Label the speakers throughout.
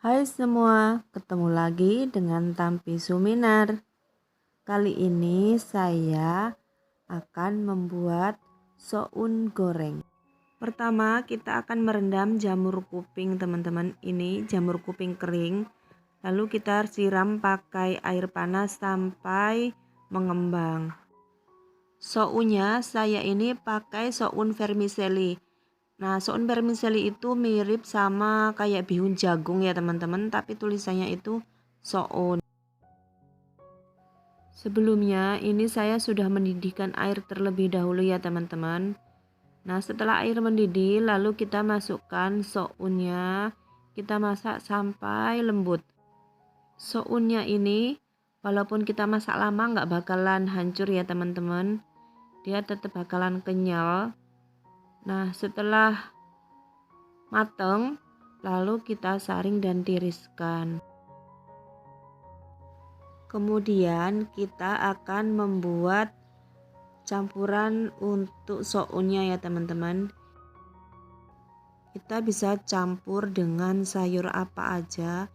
Speaker 1: Hai semua, ketemu lagi dengan Tampi Suminar. Kali ini saya akan membuat soun goreng. Pertama kita akan merendam jamur kuping teman-teman. Ini jamur kuping kering. Lalu kita siram pakai air panas sampai mengembang. Sounnya saya ini pakai soun vermicelli. Nah, soun vermicelli itu mirip sama kayak bihun jagung ya teman-teman, tapi tulisannya itu soun. Sebelumnya ini saya sudah mendidihkan air terlebih dahulu ya teman-teman. Nah, setelah air mendidih lalu kita masukkan sounnya, kita masak sampai lembut. Sounnya ini walaupun kita masak lama nggak bakalan hancur ya teman-teman, dia tetap bakalan kenyal. Nah, setelah mateng lalu kita saring dan tiriskan. Kemudian kita akan membuat campuran untuk sounnya ya teman-teman. Kita bisa campur dengan sayur apa aja.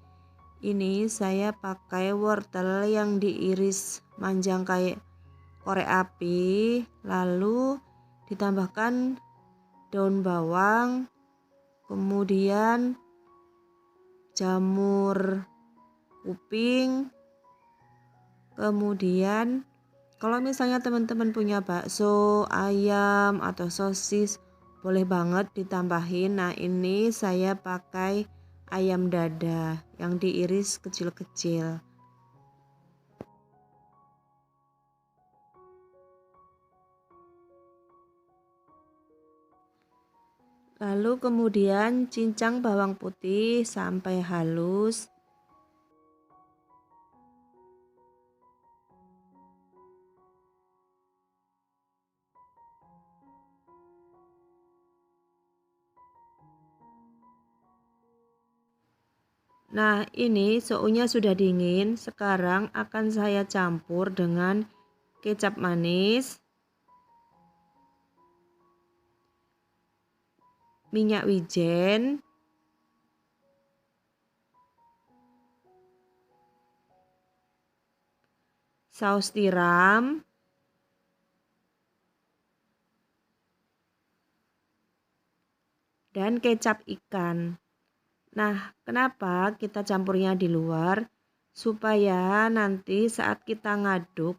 Speaker 1: Ini saya pakai wortel yang diiris panjang kayak korek api, lalu ditambahkan daun bawang, kemudian jamur kuping, kemudian kalau misalnya teman-teman punya bakso, ayam atau sosis boleh banget ditambahin. Nah, ini saya pakai ayam dada yang diiris kecil-kecil. Lalu kemudian cincang bawang putih sampai halus. Nah, ini sounnya sudah dingin. Sekarang akan saya campur dengan kecap manis, minyak wijen, saus tiram, dan kecap ikan. Nah, kenapa kita campurnya di luar? Supaya nanti saat kita ngaduk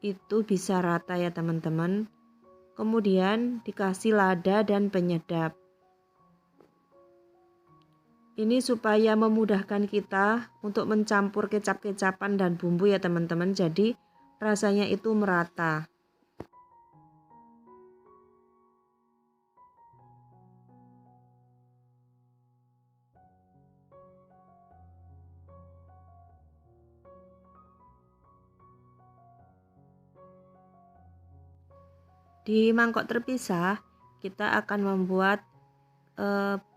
Speaker 1: itu bisa rata ya teman-teman. Kemudian dikasih lada dan penyedap. Ini supaya memudahkan kita untuk mencampur kecap-kecapan dan bumbu ya teman-teman. Jadi rasanya itu merata. Di mangkok terpisah kita akan membuat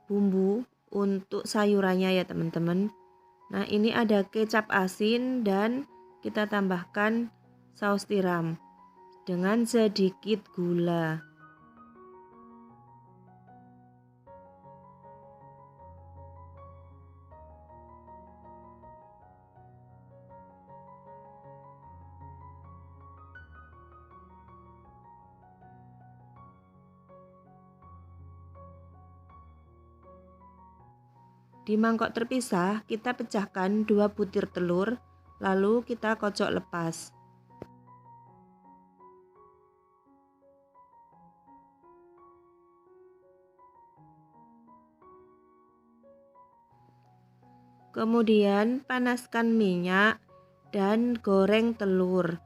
Speaker 1: bumbu untuk sayurannya ya teman-teman. Nah, ini ada kecap asin dan kita tambahkan saus tiram dengan sedikit gula. Di mangkok terpisah kita pecahkan 2 butir telur, lalu kita kocok lepas. Kemudian panaskan minyak dan goreng telur.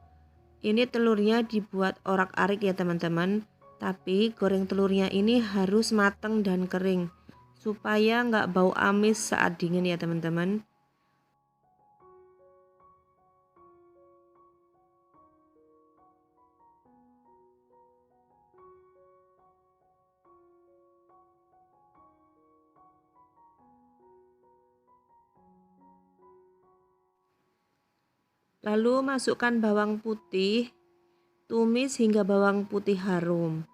Speaker 1: Ini telurnya dibuat orak-arik ya teman-teman. Tapi goreng telurnya ini harus matang dan kering supaya nggak bau amis saat dingin ya teman-teman. Lalu masukkan bawang putih, tumis hingga bawang putih harum.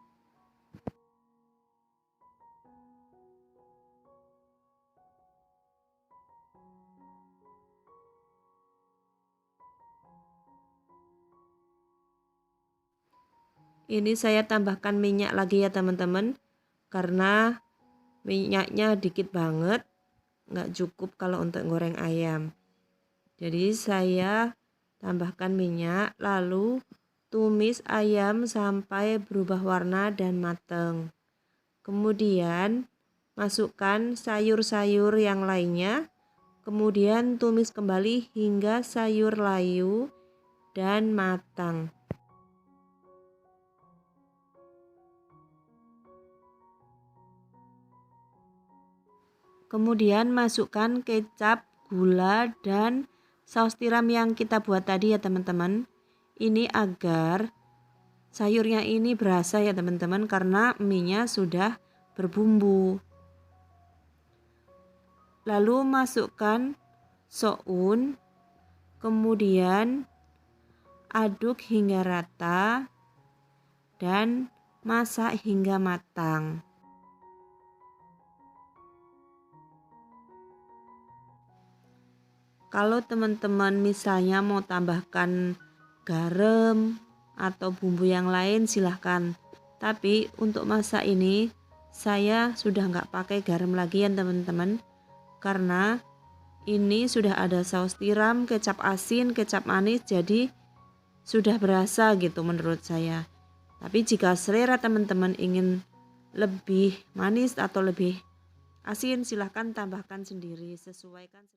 Speaker 1: Ini saya tambahkan minyak lagi ya teman-teman, karena minyaknya dikit banget, nggak cukup kalau untuk goreng ayam. Jadi saya tambahkan minyak, lalu tumis ayam sampai berubah warna dan matang. Kemudian masukkan sayur-sayur yang lainnya, kemudian tumis kembali hingga sayur layu dan matang. Kemudian masukkan kecap, gula, dan saus tiram yang kita buat tadi ya teman-teman. Ini agar sayurnya ini berasa ya teman-teman, karena mie-nya sudah berbumbu. Lalu masukkan soun, kemudian aduk hingga rata dan masak hingga matang. Kalau teman-teman misalnya mau tambahkan garam atau bumbu yang lain silahkan. Tapi untuk masak ini saya sudah nggak pakai garam lagi ya teman-teman. Karena ini sudah ada saus tiram, kecap asin, kecap manis, jadi sudah berasa gitu menurut saya. Tapi jika selera teman-teman ingin lebih manis atau lebih asin silahkan tambahkan sendiri, sesuaikan.